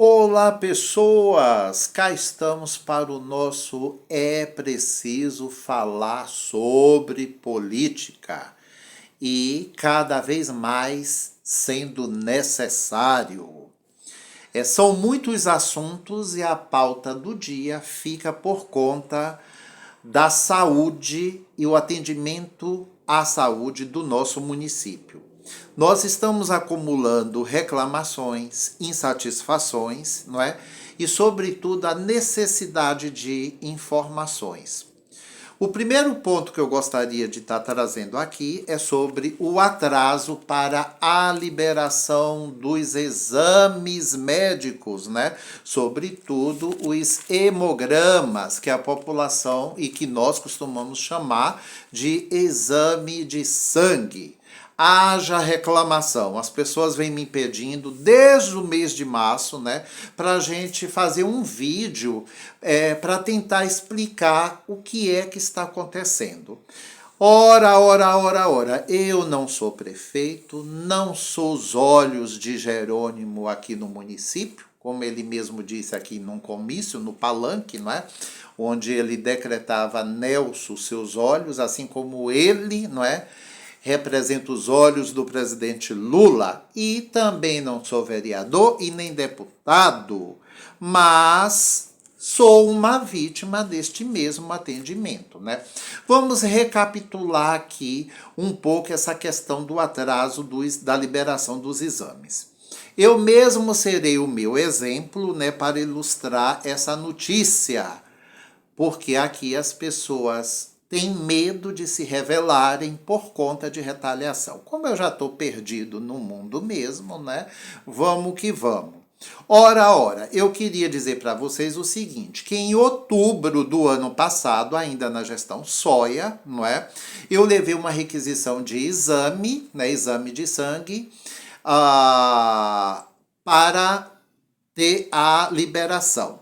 Olá, pessoas! Cá estamos para o nosso É Preciso Falar sobre Política e cada vez mais sendo necessário. São muitos assuntos e a pauta do dia fica por conta da saúde e o atendimento à saúde do nosso município. Nós estamos acumulando reclamações, insatisfações, não é? E, sobretudo, a necessidade de informações. O primeiro ponto que eu gostaria de estar trazendo aqui é sobre o atraso para a liberação dos exames médicos, né? Sobretudo os hemogramas, que a população e que nós costumamos chamar de exame de sangue. Haja reclamação. As pessoas vêm me pedindo desde o mês de março, né, para a gente fazer um vídeo para tentar explicar o que é que está acontecendo. Ora, eu não sou prefeito, não sou os olhos de Jerônimo aqui no município, como ele mesmo disse aqui num comício, no palanque, não é? Onde ele decretava Nelson seus olhos, assim como ele, não é? Representa os olhos do presidente Lula e também não sou vereador e nem deputado, mas sou uma vítima deste mesmo atendimento, né? Vamos recapitular aqui um pouco essa questão do atraso da liberação dos exames. Eu mesmo serei o meu exemplo, né, para ilustrar essa notícia, porque aqui as pessoas têm medo de se revelarem por conta de retaliação. Como eu já estou perdido no mundo mesmo, né? Vamos que vamos. Ora, eu queria dizer para vocês o seguinte, que em outubro do ano passado, ainda na gestão Soia, não é? Eu levei uma requisição de exame, né, exame de sangue, para ter a liberação.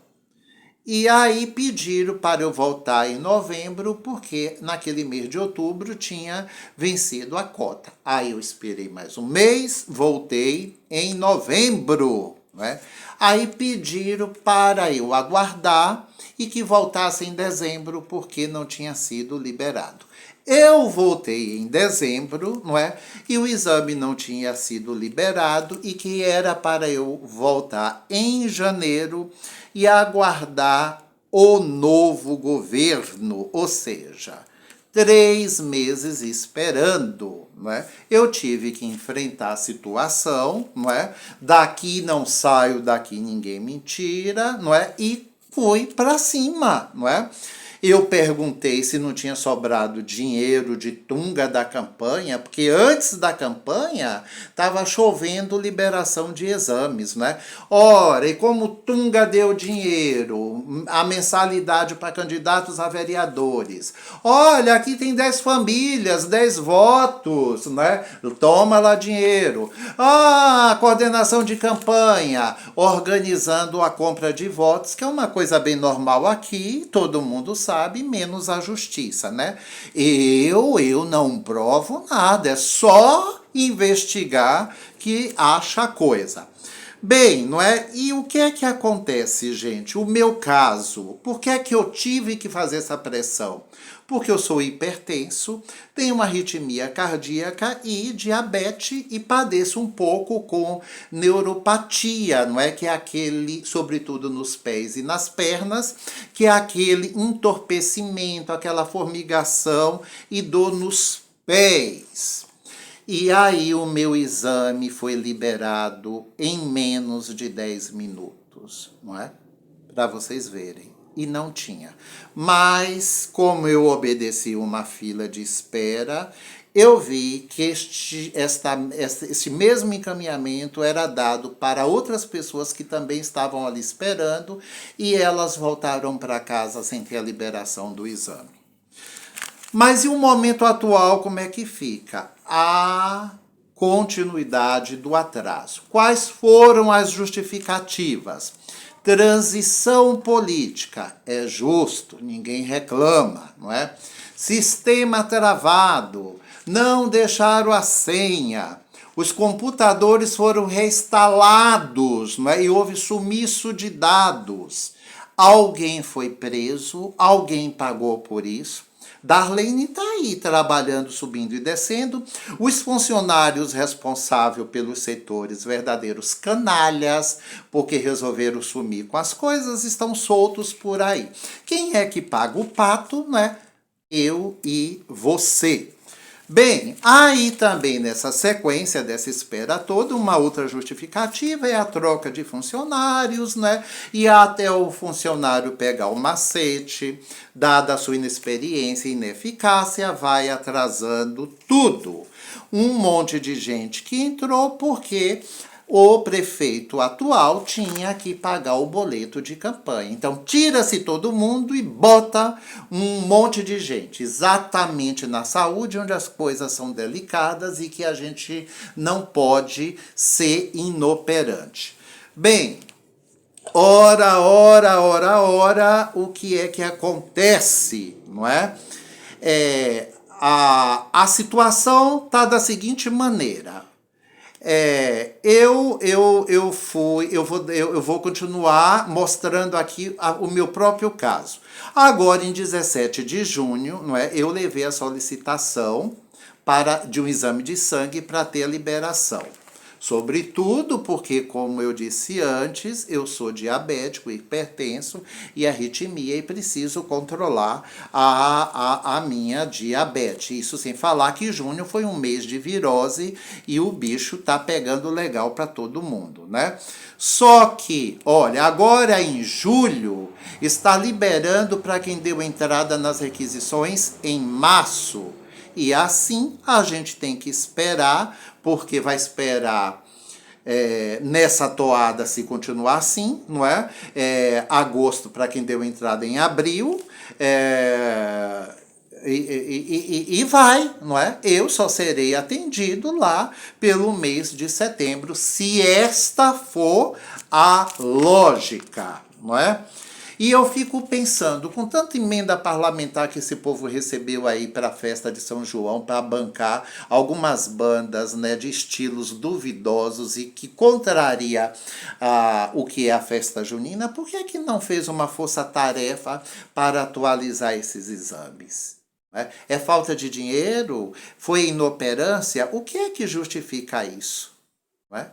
E aí pediram para eu voltar em novembro, porque naquele mês de outubro tinha vencido a cota. Aí eu esperei mais um mês, voltei em novembro, né? Aí pediram para eu aguardar e que voltasse em dezembro, porque não tinha sido liberado. Eu voltei em dezembro, não é? E o exame não tinha sido liberado e que era para eu voltar em janeiro e aguardar o novo governo, ou seja, 3 meses esperando, não é? Eu tive que enfrentar a situação, não é? Daqui não saio, daqui ninguém me tira, não é? E fui para cima, não é? Eu perguntei se não tinha sobrado dinheiro de tunga da campanha, porque antes da campanha estava chovendo liberação de exames, né? Ora, e como tunga deu dinheiro, a mensalidade para candidatos a vereadores. Olha, aqui tem 10 famílias, 10 votos, né? Toma lá dinheiro. Ah, coordenação de campanha, organizando a compra de votos, que é uma coisa bem normal aqui, todo mundo sabe, menos a justiça, né? Eu não provo nada, é só investigar que acha coisa. Bem, não é? E o que é que acontece, gente? O meu caso, por que é que eu tive que fazer essa pressão? Porque eu sou hipertenso, tenho uma arritmia cardíaca e diabetes e padeço um pouco com neuropatia, não é? Que é aquele, sobretudo nos pés e nas pernas, que é aquele entorpecimento, aquela formigação e dor nos pés. E aí o meu exame foi liberado em menos de 10 minutos, não é? Para vocês verem. E não tinha. Mas, como eu obedeci uma fila de espera, eu vi que este mesmo encaminhamento era dado para outras pessoas que também estavam ali esperando e elas voltaram para casa sem ter a liberação do exame. Mas e o momento atual, como é que fica? A continuidade do atraso. Quais foram as justificativas? Transição política. É justo, ninguém reclama, não é? Sistema travado. Não deixaram a senha. Os computadores foram reinstalados, não é? E houve sumiço de dados. Alguém foi preso, alguém pagou por isso. Darlene está aí trabalhando, subindo e descendo. Os funcionários responsáveis pelos setores, verdadeiros canalhas, porque resolveram sumir com as coisas, estão soltos por aí. Quem é que paga o pato, né? Eu e você. Bem, aí também nessa sequência dessa espera toda, uma outra justificativa é a troca de funcionários, né? E até o funcionário pegar o macete, dada a sua inexperiência e ineficácia, vai atrasando tudo. Um monte de gente que entrou porque o prefeito atual tinha que pagar o boleto de campanha. Então, tira-se todo mundo e bota um monte de gente, exatamente na saúde, onde as coisas são delicadas e que a gente não pode ser inoperante. Bem, ora, o que é que acontece, não é? A situação está da seguinte maneira. Eu vou continuar mostrando aqui o meu próprio caso. Agora, em 17 de junho, não é, eu levei a solicitação de um exame de sangue para ter a liberação. Sobretudo porque, como eu disse antes, eu sou diabético, hipertenso e arritmia e preciso controlar a minha diabetes. Isso sem falar que junho foi um mês de virose e o bicho tá pegando legal para todo mundo, né? Só que, olha, agora em julho está liberando para quem deu entrada nas requisições em março. E assim a gente tem que esperar, porque vai esperar nessa toada se continuar assim, não é? Agosto para quem deu entrada em abril, e vai, não é? Eu só serei atendido lá pelo mês de setembro, se esta for a lógica, não é? E eu fico pensando, com tanta emenda parlamentar que esse povo recebeu aí para a festa de São João, para bancar algumas bandas, né, de estilos duvidosos e que contraria o que é a festa junina, por que que não fez uma força-tarefa para atualizar esses exames? É falta de dinheiro? Foi inoperância? O que é que justifica isso? Não é?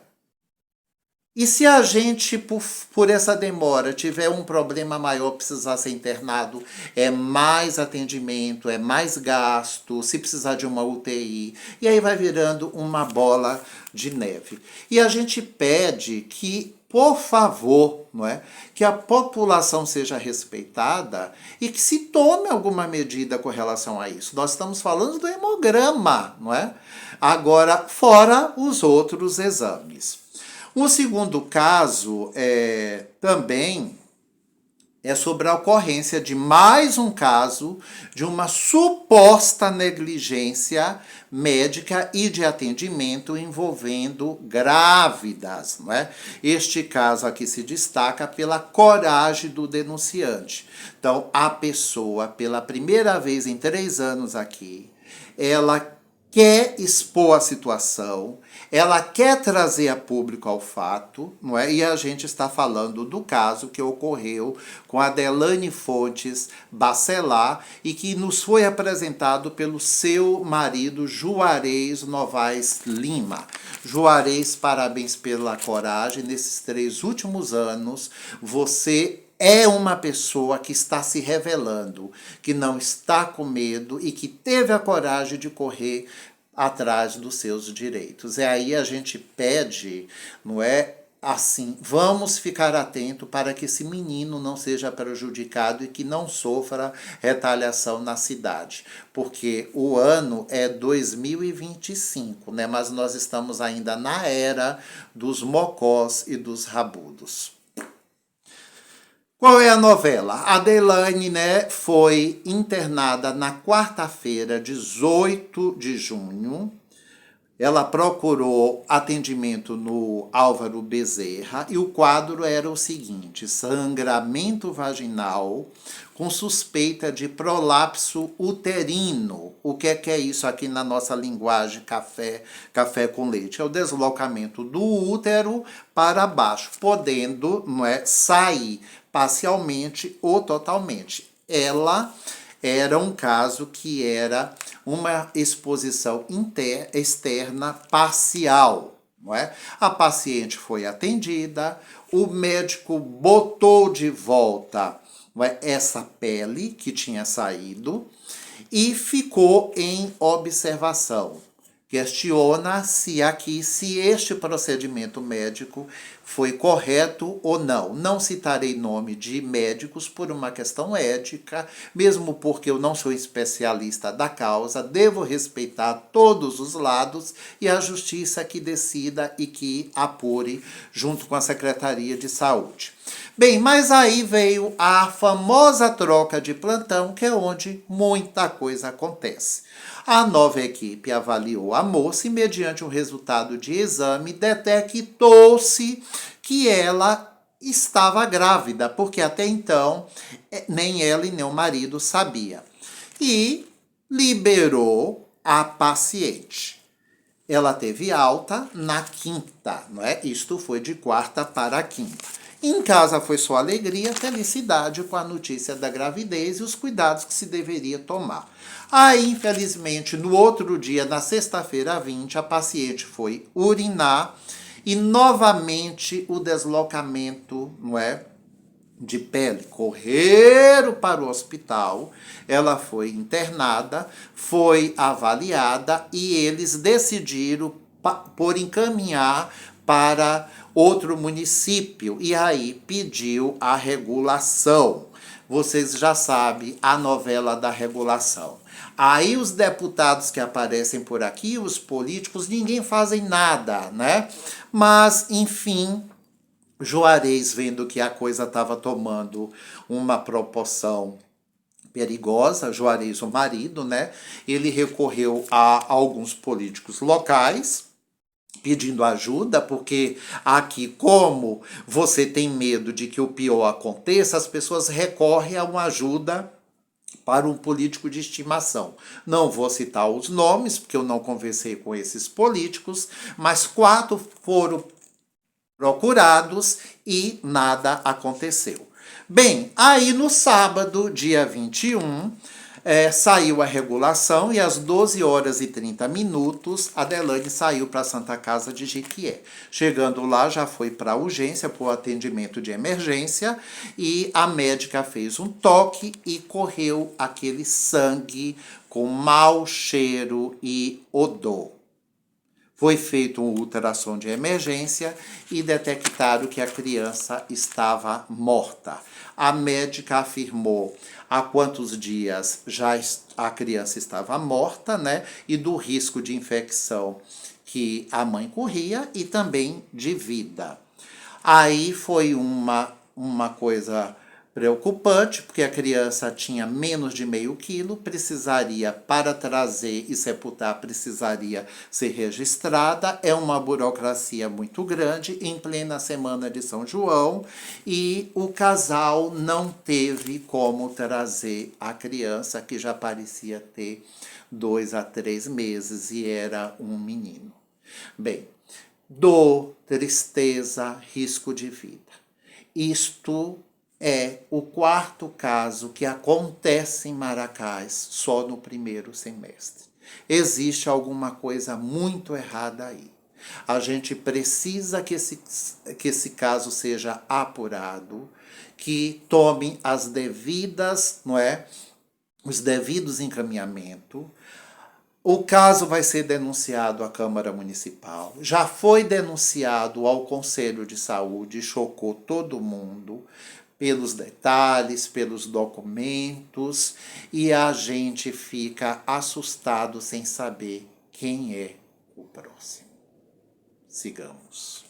E se a gente, por essa demora, tiver um problema maior, precisar ser internado, é mais atendimento, é mais gasto, se precisar de uma UTI, e aí vai virando uma bola de neve. E a gente pede que, por favor, não é, que a população seja respeitada e que se tome alguma medida com relação a isso. Nós estamos falando do hemograma, não é? Agora, fora os outros exames. O segundo caso também é sobre a ocorrência de mais um caso de uma suposta negligência médica e de atendimento envolvendo grávidas, não é? Este caso aqui se destaca pela coragem do denunciante. Então, a pessoa, pela primeira vez em 3 anos aqui, ela quer expor a situação, ela quer trazer a público ao fato, não é? E a gente está falando do caso que ocorreu com a Delaney Fontes Bacelar e que nos foi apresentado pelo seu marido Juarez Novaes Lima. Juarez, parabéns pela coragem. Nesses 3 últimos anos, você é uma pessoa que está se revelando, que não está com medo e que teve a coragem de correr atrás dos seus direitos. E aí a gente pede, não é assim, vamos ficar atento para que esse menino não seja prejudicado e que não sofra retaliação na cidade, porque o ano é 2025, né? Mas nós estamos ainda na era dos mocós e dos rabudos. Qual é a novela? A Delaney, né, foi internada na quarta-feira, 18 de junho, Ela procurou atendimento no Álvaro Bezerra e o quadro era o seguinte: sangramento vaginal com suspeita de prolapso uterino. O que é isso aqui na nossa linguagem café com leite? É o deslocamento do útero para baixo, podendo, não é, sair parcialmente ou totalmente. Ela era um caso que era uma exposição externa parcial, não é? A paciente foi atendida, o médico botou de volta, não é, essa pele que tinha saído e ficou em observação. Questiona se este procedimento médico foi correto ou não. Não citarei nome de médicos por uma questão ética, mesmo porque eu não sou especialista da causa, devo respeitar todos os lados e a justiça que decida e que apure junto com a Secretaria de Saúde. Bem, mas aí veio a famosa troca de plantão, que é onde muita coisa acontece. A nova equipe avaliou a moça e, mediante um resultado de exame, detectou-se que ela estava grávida, porque até então nem ela e nem o marido sabia. E liberou a paciente. Ela teve alta na quinta, não é? Isto foi de quarta para quinta. Em casa foi só alegria, felicidade com a notícia da gravidez e os cuidados que se deveria tomar. Aí, infelizmente, no outro dia, na sexta-feira 20, a paciente foi urinar e novamente o deslocamento, não é, de pele. Correram para o hospital, ela foi internada, foi avaliada e eles decidiram por encaminhar para outro município e aí pediu a regulação. Vocês já sabem a novela da regulação. Aí os deputados que aparecem por aqui, os políticos, ninguém fazem nada, né? Mas, enfim, Juarez, vendo que a coisa estava tomando uma proporção perigosa, Juarez, o marido, né? Ele recorreu a alguns políticos locais pedindo ajuda, porque aqui, como você tem medo de que o pior aconteça, as pessoas recorrem a uma ajuda para um político de estimação. Não vou citar os nomes, porque eu não conversei com esses políticos, mas 4 foram procurados e nada aconteceu. Bem, aí no sábado, dia 21, saiu a regulação e às 12 horas e 30 minutos, a Delane saiu para a Santa Casa de Jequié. Chegando lá, já foi para a urgência, para o atendimento de emergência, e a médica fez um toque e correu aquele sangue com mau cheiro e odor. Foi feito um ultrassom de emergência e detectaram que a criança estava morta. A médica afirmou há quantos dias já a criança estava morta, né? E do risco de infecção que a mãe corria e também de vida. Aí foi uma coisa preocupante, porque a criança tinha menos de meio quilo, precisaria, para trazer e sepultar, precisaria ser registrada. É uma burocracia muito grande, em plena semana de São João, e o casal não teve como trazer a criança, que já parecia ter 2 a 3 meses e era um menino. Bem, dor, tristeza, risco de vida. Isto é o 4º caso que acontece em Maracás só no primeiro semestre. Existe alguma coisa muito errada aí. A gente precisa que esse caso seja apurado, que tome as devidas, não é, os devidos encaminhamentos. O caso vai ser denunciado à Câmara Municipal, já foi denunciado ao Conselho de Saúde, chocou todo mundo pelos detalhes, pelos documentos, e a gente fica assustado sem saber quem é o próximo. Sigamos.